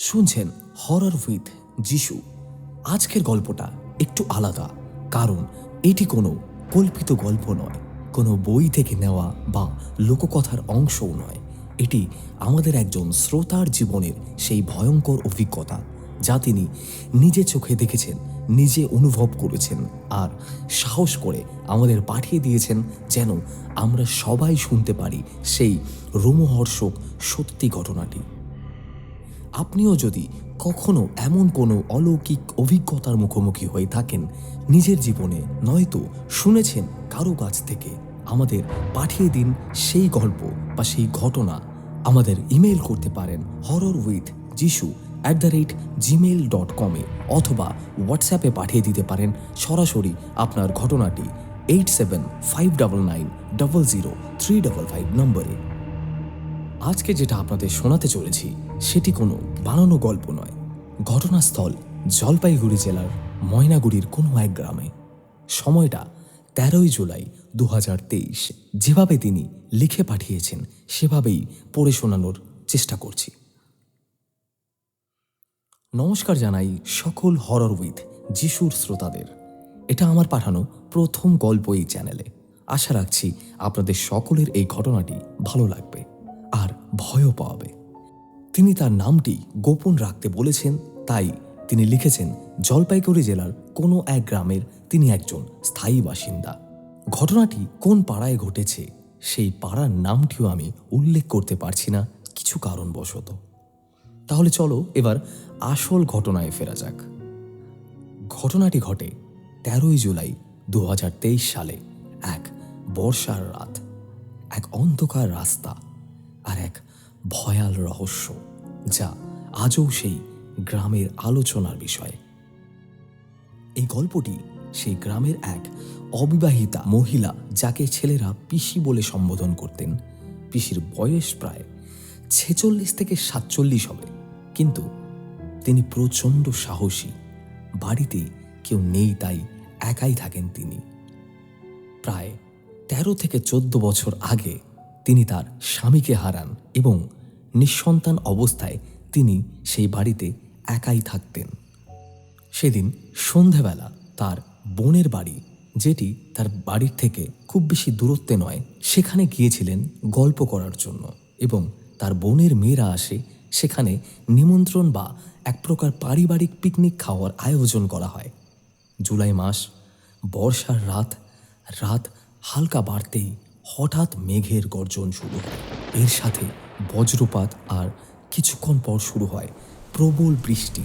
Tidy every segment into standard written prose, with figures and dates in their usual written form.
শুনছেন horror with যিশু। আজকের গল্পটা একটু আলাদা, কারণ এটি কোনো কল্পিত গল্প নয়, কোনো বই থেকে নেওয়া বা লোককথার অংশও নয়। এটি আমাদের একজন শ্রোতার জীবনের সেই ভয়ঙ্কর অভিজ্ঞতা যা তিনি নিজে চোখে দেখেছেন, নিজে অনুভব করেছেন আর সাহস করে আমাদের পাঠিয়ে দিয়েছেন, যেন আমরা সবাই শুনতে পারি সেই রোমহর্ষক সত্যি ঘটনাটি। আপনিও যদি কখনো এমন কোনো অলৌকিক অভিজ্ঞতার মুখোমুখি হয়ে থাকেন নিজের জীবনে, নয়তো শুনেছেন কারো কাছ থেকে, আমাদের পাঠিয়ে দিন সেই গল্প বা সেই ঘটনা। আমাদের ইমেল করতে পারেন horrorwithjishu@gmail.com অথবা হোয়াটসঅ্যাপে পাঠিয়ে দিতে পারেন সরাসরি আপনার ঘটনাটি 8759900355 নম্বরে। আজকে যেটা আপনাদের শোনাতে চলেছি সেটি কোনো বানানো গল্প নয়। ঘটনাস্থল জলপাইগুড়ি জেলার ময়নাগুড়ির কোনো এক গ্রামে। সময়টা 13ই জুলাই 2023। যেভাবে তিনি লিখে পাঠিয়েছেন সেভাবেই পড়ে শোনানোর চেষ্টা করছি। নমস্কার জানাই সকল হরর উইথ যিশুর শ্রোতাদের। এটা আমার পাঠানো প্রথম গল্প এই চ্যানেলে। আশা রাখছি আপনাদের সকলের এই ঘটনাটি ভালো লাগবে আর ভয়ও পাওয়াবে। তিনি তার নামটি গোপন রাখতে বলেছেন, তাই তিনি লিখেছেন জলপাইগুড়ি জেলার কোনো এক গ্রামের তিনি একজন স্থায়ী বাসিন্দা। ঘটনাটি কোন পাড়ায় ঘটেছে সেই পাড়ার নামটিও আমি উল্লেখ করতে পারছি না কিছু কারণবশত। তাহলে চলো এবার আসল ঘটনায় ফেরা যাক। ঘটনাটি ঘটে 13ই জুলাই 2023 সালে। এক বর্ষার রাত, এক অন্ধকার রাস্তা আর এক ভয়াল রহস্য যা আজও সেই গ্রামের আলোচনার বিষয়। এই গল্পটি সেই গ্রামের এক অবিবাহিতা মহিলা, যাকে ছেলেরা পিসি বলে সম্বোধন করতেন। পিসির বয়স প্রায় 46 থেকে 47 হবে, কিন্তু তিনি প্রচণ্ড সাহসী। বাড়িতে কেউ নেই, তাই একাই থাকেন তিনি। প্রায় 13 থেকে 14 বছর আগে তিনি তার স্বামীকে হারান এবং নিঃসন্তান অবস্থায় তিনি সেই বাড়িতে একাই থাকতেন। সেদিন সন্ধেবেলা তার বোনের বাড়ি, যেটি তার বাড়ির থেকে খুব বেশি দূরত্বে নয়, সেখানে গিয়েছিলেন গল্প করার জন্য এবং তার বোনের মেয়েরা আসে। সেখানে নিমন্ত্রণ বা এক প্রকার পারিবারিক পিকনিক খাওয়ার আয়োজন করা হয়। জুলাই মাস, বর্ষার রাত। রাত হালকা বাড়তেই হঠাৎ মেঘের গর্জন শুরু হয়। এর সাথে বজ্রপাত, আর কিছুক্ষণ পর শুরু হয় প্রবল বৃষ্টি।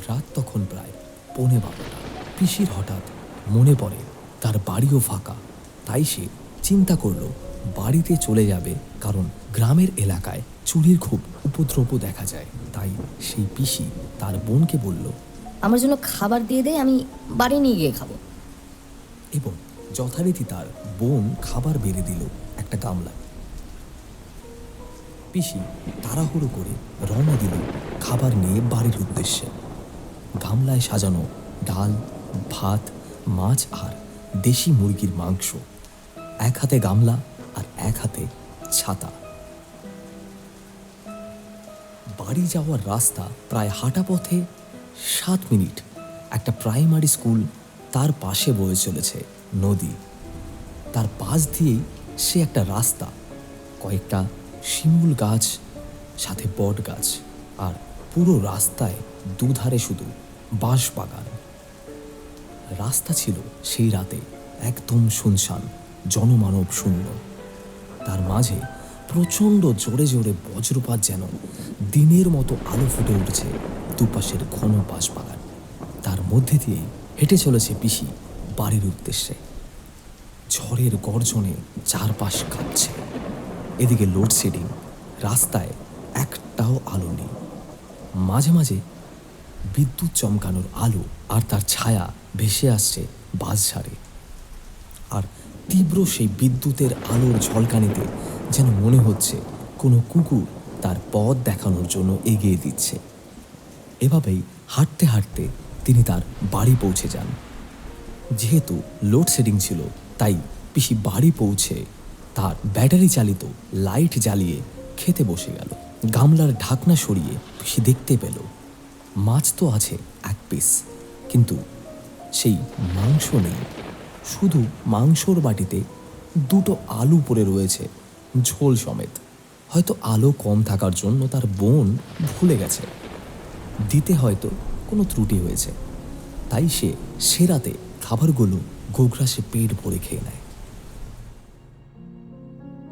রাত তখন প্রায় 11:15। পিসির হঠাৎ মনে পড়ে তার বাড়িও ফাঁকা, তাই সে চিন্তা করলো বাড়িতে চলে যাবে, কারণ গ্রামের এলাকায় চুরির খুব উপদ্রব দেখা যায়। তাই সেই পিসি তার বোনকে বলল, আমার জন্য খাবার দিয়ে দে, আমি বাড়ি নিয়ে গিয়ে খাবো। এবং যথারীতি তার বোন খাবার বেড়ে দিল একটা গামলায়। পিসি তাড়াহুড়ো করে রওনা দিল খাবার নিয়ে বাড়ির উদ্দেশ্যে। গামলায় সাজানো ডাল, ভাত, মাছ আর দেশি মুরগির মাংস। এক হাতে গামলা আর এক হাতে ছাতা। বাড়ি যাওয়ার রাস্তা প্রায় হাঁটা পথে 7 মিনিট। একটা প্রাইমারি স্কুল, তার পাশে বয়ে চলেছে নদী। তার পাশ দিয়েই সে একটা রাস্তা, কয়েকটা শিমুল গাছ, সাথে বট গাছ, আর পুরো রাস্তায় দুধারে শুধু বাঁশ বাগান। রাস্তা ছিল সেই রাতে একদম শুনশান, জনমানব শূন্য। তার মাঝে প্রচণ্ড জোরে জোরে বজ্রপাত, যেন দিনের মতো আলো ফুটে উঠছে দুপাশের ঘন বাঁশ বাগান। তার মধ্যে দিয়েই হেঁটে চলেছে পিসি বাড়ির উদ্দেশ্যে। ঝড়ের গর্জনে চারপাশ কাঁপছে। এদিকে লোডশেডিং, রাস্তায় একটাও আলো নেই। মাঝে মাঝে বিদ্যুৎ চমকানোর আলো আর তার ছায়া ভেসে আসছে বাঁশঝাড়ে। আর তীব্র সেই বিদ্যুতের আলোর ঝলকানিতে যেন মনে হচ্ছে কোনো কুকুর তার পথ দেখানোর জন্য এগিয়ে দিচ্ছে। এভাবেই হাঁটতে হাঁটতে তিনি তার বাড়ি পৌঁছে যান। যেহেতু লোডশেডিং ছিল, তাই পিসি বাড়ি পৌঁছে তার ব্যাটারি চালিত লাইট জ্বালিয়ে খেতে বসে গেল। গামলার ঢাকনা সরিয়ে পিসি দেখতে পেল মাছ তো আছে এক পিস, কিন্তু সেই মাংস নেই। শুধু মাংসর বাটিতে দুটো আলু পড়ে রয়েছে ঝোল সমেত। হয়তো আলো কম থাকার জন্য তার বোন ভুলে গেছে দিতে, হয়তো কোনো ত্রুটি হয়েছে, তাই সে রাতে খাবারগুলো গোগ্রাসে পেট ভরে খেয়ে নেয়।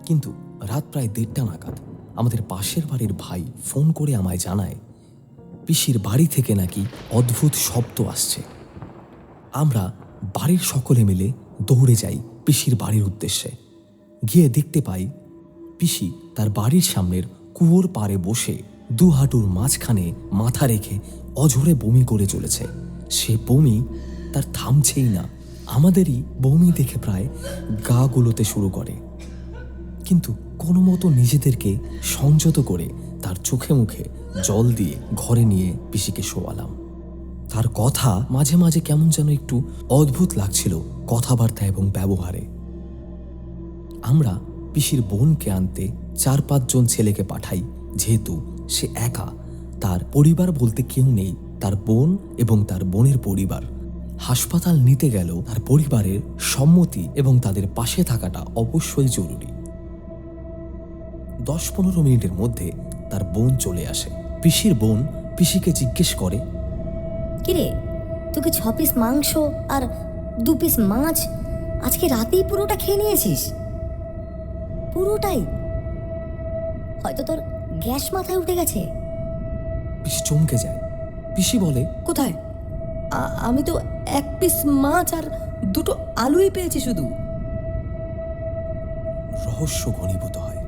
কিন্তু রাত প্রায় 1:30 নাগাদ আমাদের পাশের বাড়ির ভাই ফোন করে আমায় জানায় পিসির বাড়ি থেকে নাকি অদ্ভুত শব্দ আসছে। আমরা বাড়ির সকলে মিলে দৌড়ে যাই পিসির বাড়ির উদ্দেশ্যে। গিয়ে দেখতে পাই পিসি তার বাড়ির সামনের কুয়োর পাড়ে বসে 2 হাঁটুর মাঝখানে মাথা রেখে অঝরে বমি করে চলেছে। সে বমি তার থামছেই না। আমাদেরই বমি দেখে প্রায় গা গুলোতে শুরু করে, কিন্তু কোনো মতো নিজেদেরকে সংযত করে তার চোখে মুখে জল দিয়ে ঘরে নিয়ে পিসিকে শোয়ালাম। তার কথা মাঝে মাঝে কেমন যেন একটু অদ্ভুত লাগছিল কথাবার্তা এবং ব্যবহারে। আমরা পিসির বোনকে আনতে 4-5 জন ছেলেকে পাঠাই, যেহেতু সে একা, তার পরিবার বলতে কেউ নেই। তার বোন এবং তার বোনের পরিবার হাসপাতাল নিতে গেলেও তার পরিবারের সম্মতি এবং তাদের পাশে থাকাটা অবশ্যই জরুরি। 10-15 মিনিটের মধ্যে তার বোন চলে আসে। পিসির বোন পিসিকে জিজ্ঞেস করে, কিরে, তোকে 6 পিস মাংস আর 2 পিস মাছ আজকে রাতেই পুরোটা খেয়ে নিয়েছিস? পুরোটাই? হয়তো তোর গ্যাস মাথায় উঠে গেছে। পিসি চমকে যায়। পিসি বলে, কোথায়? আমি তো 1 পিস মাছ আর 2টো আলুই পেয়েছি শুধু। রহস্য ঘনীভূত হয়।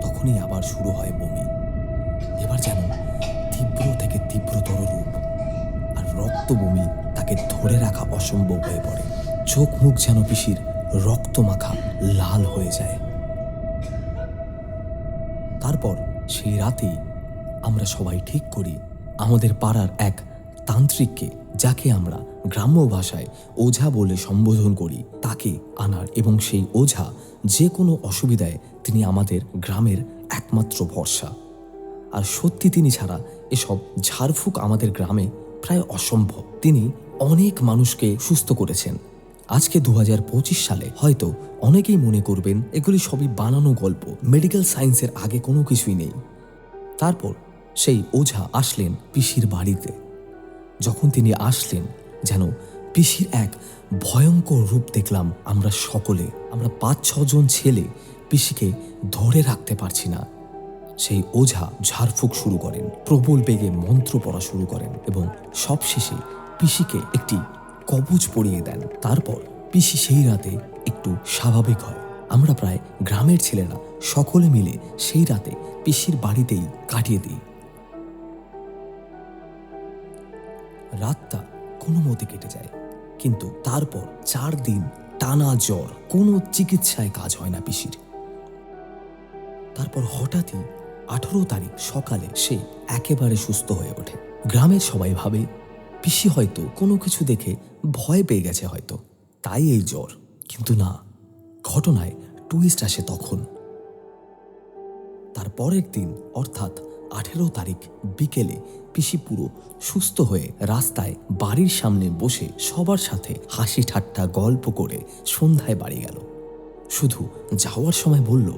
তখনই আবার শুরু হয় বমি। এবার যেন তীব্র থেকে তীব্রতর রূপ, আর রক্ত বমি তাকে ধরে রাখা অসম্ভব হয়ে পড়ে। চোখ মুখ যেন পিসির রক্ত মাখা লাল হয়ে যায়। তারপর সেই রাতেই আমরা সবাই ঠিক করি আমাদের পাড়ার এক তান্ত্রিককে, যাকে আমরা গ্রাম্য ভাষায় ওঝা বলে সম্বোধন করি, তাকে আনার, এবং সেই ওঝা যে কোনো অসুবিধায় তিনি আমাদের গ্রামের একমাত্র ভরসা। আর সত্যি তিনি ছাড়া এসব ঝাড়ফুঁক আমাদের গ্রামে প্রায় অসম্ভব। তিনি অনেক মানুষকে সুস্থ করেছেন। আজকে 2025 সালে হয়তো অনেকেই মনে করবেন এগুলি সবই বানানো গল্প, মেডিকেল সায়েন্সের আগে কোনো কিছুই নেই। তারপর সেই ওঝা আসলেন পিসির বাড়িতে। যখন তিনি আসলেন, যেন পিসির এক ভয়ঙ্কর রূপ দেখলাম আমরা সকলে। আমরা 5-6 জন ছেলে পিসিকে ধরে রাখতে পারছি না। সেই ওঝা ঝাড়ফুঁক শুরু করেন, প্রবল বেগে মন্ত্র পড়া শুরু করেন, এবং সবশেষে পিসিকে একটি কবচ পরিয়ে দেন। তারপর পিসি সেই রাতে একটু স্বাভাবিক হয়। আমরা প্রায় গ্রামের ছেলেরা সকলে মিলে সেই রাতে পিসির বাড়িতেই কাটিয়ে দিই। রাতটা কোনো মতে কেটে যায়, কিন্তু তারপর 4 দিন টানা জ্বর, কোনো চিকিৎসায় কাজ হয় না পিসির। তারপর হঠাৎই 18 তারিখ সকালে সে একেবারে সুস্থ হয়ে ওঠে। গ্রামের সবাই ভাবে পিসি হয়তো কোনো কিছু দেখে ভয় পেয়ে গেছে হয়তো, তাই এই জ্বর। কিন্তু না, ঘটনায় টুইস্ট আসে তখন। তার পরের দিন অর্থাৎ 18 তারিখ বিকেলে পিসি পুরো সুস্থ হয়ে রাস্তায় বাড়ির সামনে বসে সবার সাথে হাসি ঠাট্টা গল্প করে সন্ধ্যায় বাড়ি গেল। শুধু যাওয়ার সময় বলল,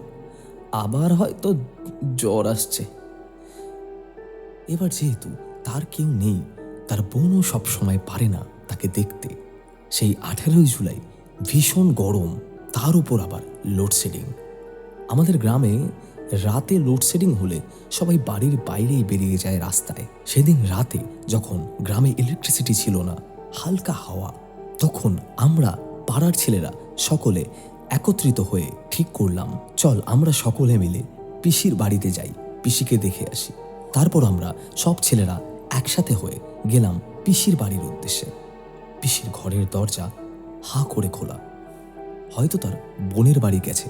আবার হয়তো জ্বর আসছে। এবার যেহেতু তার কেউ নেই, তার বোনও সবসময় পারে না তাকে দেখতে। সেই 18 জুলাই ভীষণ গরম, তার উপর আবার লোডশেডিং। আমাদের গ্রামে রাতে লোডশেডিং হলে সবাই বাড়ির বাইরেই বেরিয়ে যায় রাস্তায়। সেদিন রাতে যখন গ্রামে ইলেকট্রিসিটি ছিল না, হালকা হাওয়া, তখন আমরা পাড়ার ছেলেরা সকলে একত্রিত হয়ে ঠিক করলাম, চল আমরা সকলে মিলে পিসির বাড়িতে যাই, পিসিকে দেখে আসি। তারপর আমরা সব ছেলেরা একসাথে হয়ে গেলাম পিসির বাড়ির উদ্দেশ্যে। পিসির ঘরের দরজা হাঁ করে খোলা, হয়তো তার বোনের বাড়ি গেছে।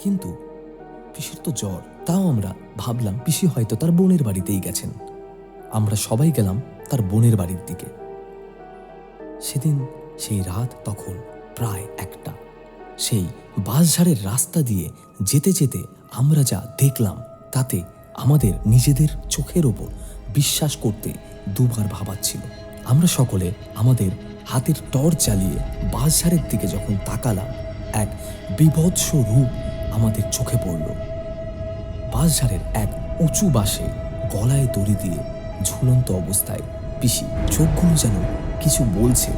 কিন্তু পিসির তো জ্বর, তাও আমরা ভাবলাম পিসি হয়তো তার বোনের বাড়িতেই গেছেন। আমরা সবাই গেলাম তার বোনের বাড়ির দিকে। সেদিন সেই রাত তখন প্রায় 1টা। সেই বাঁশঝাড়ের রাস্তা দিয়ে যেতে যেতে আমরা যা দেখলাম তাতে আমাদের নিজেদের চোখের ওপর বিশ্বাস করতে দুবার ভাবাচ্ছিল। আমরা সকলে আমাদের হাতের টর্চ জ্বালিয়ে বাঁশঝাড়ের দিকে যখন তাকালাম, এক বীভৎস রূপ আমাদের চোখে পড়ল। বাঁশঝাড়ের এক উঁচু বাঁশে গলায় দড়ি দিয়ে ঝুলন্ত অবস্থায় পিসি, চোখগুলো যেন কিছু বলছে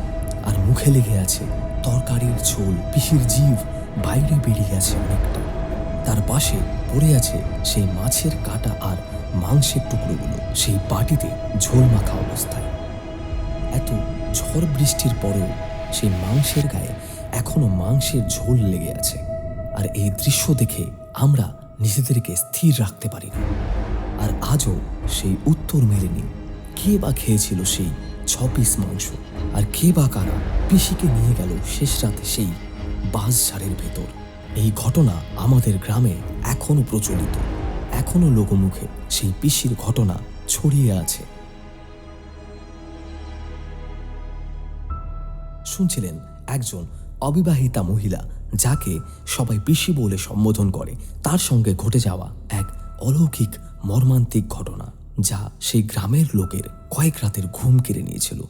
আর মুখে লেগে আছে তরকারির ঝোল। পিসির জিভ বাইরে বেরিয়ে আছে অনেকটা। তার পাশে পড়ে আছে সেই মাছের কাঁটা আর মাংসের টুকরোগুলো, সেই বাটিতে ঝোল মাখা অবস্থায়। এত ঝড় বৃষ্টির পরেও সেই মাংসের গায়ে এখনো মাংসের ঝোল লেগে আছে। আর এই দৃশ্য দেখে আমরা নিজেদেরকে স্থির রাখতে পারি না। আর আজও সেই উত্তর মেলেনি, কে বা খেয়েছিল সেই 6 পিস মাংস, আর কে বা কারা পিসিকে নিয়ে গেল শেষ রাতে সেই বাঁশঝাড়ের ভেতর। এই ঘটনা আমাদের গ্রামে এখনো প্রচলিত, এখনো লোকমুখে সেই পিসির ঘটনা ছড়িয়ে আছে। শুনছিলেন একজন অবিবাহিতা মহিলা, যাকে সবাই পিসি বলে সম্বোধন করে, তার সঙ্গে ঘটে যাওয়া এক অলৌকিক মর্মান্তিক ঘটনা, যা সেই গ্রামের লোকের কয়েক রাতের ঘুম কেড়ে নিয়েছিল।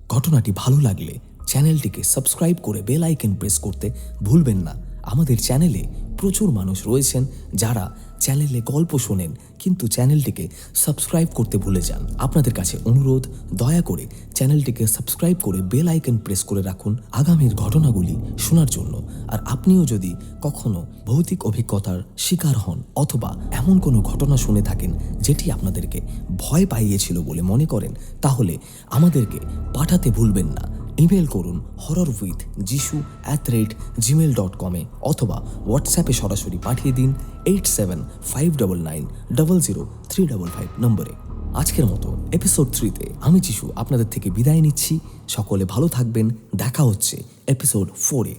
ঘটনাটি ভালো লাগলে চ্যানেলটিকে সাবস্ক্রাইব করে বেল আইকন প্রেস করতে ভুলবেন না। আমাদের চ্যানেলে প্রচুর মানুষ রয়েছেন যারা চ্যানেলে গল্প শোনেন কিন্তু চ্যানেলটিকে সাবস্ক্রাইব করতে ভুলে যান। আপনাদের কাছে অনুরোধ, দয়া করে চ্যানেলটিকে সাবস্ক্রাইব করে বেল আইকন প্রেস করে রাখুন আগামীর ঘটনাগুলি শোনার জন্য। আর আপনিও যদি কখনো ভৌতিক অভিজ্ঞতার শিকার হন অথবা এমন কোনো ঘটনা শুনে থাকেন যেটি আপনাদেরকে ভয় পাইয়েছিল বলে মনে করেন, তাহলে আমাদেরকে পাঠাতে ভুলবেন না। ইমেল করুন horrorwithjishu@gmail.com অথবা হোয়াটসঅ্যাপে সরাসরি পাঠিয়ে দিন 8759900355 নম্বরে। আজকের মতো এপিসোড 3-তে আমি যিশু আপনাদের থেকে বিদায় নিচ্ছি। সকলে ভালো থাকবেন। দেখা হচ্ছে এপিসোড 4-এ।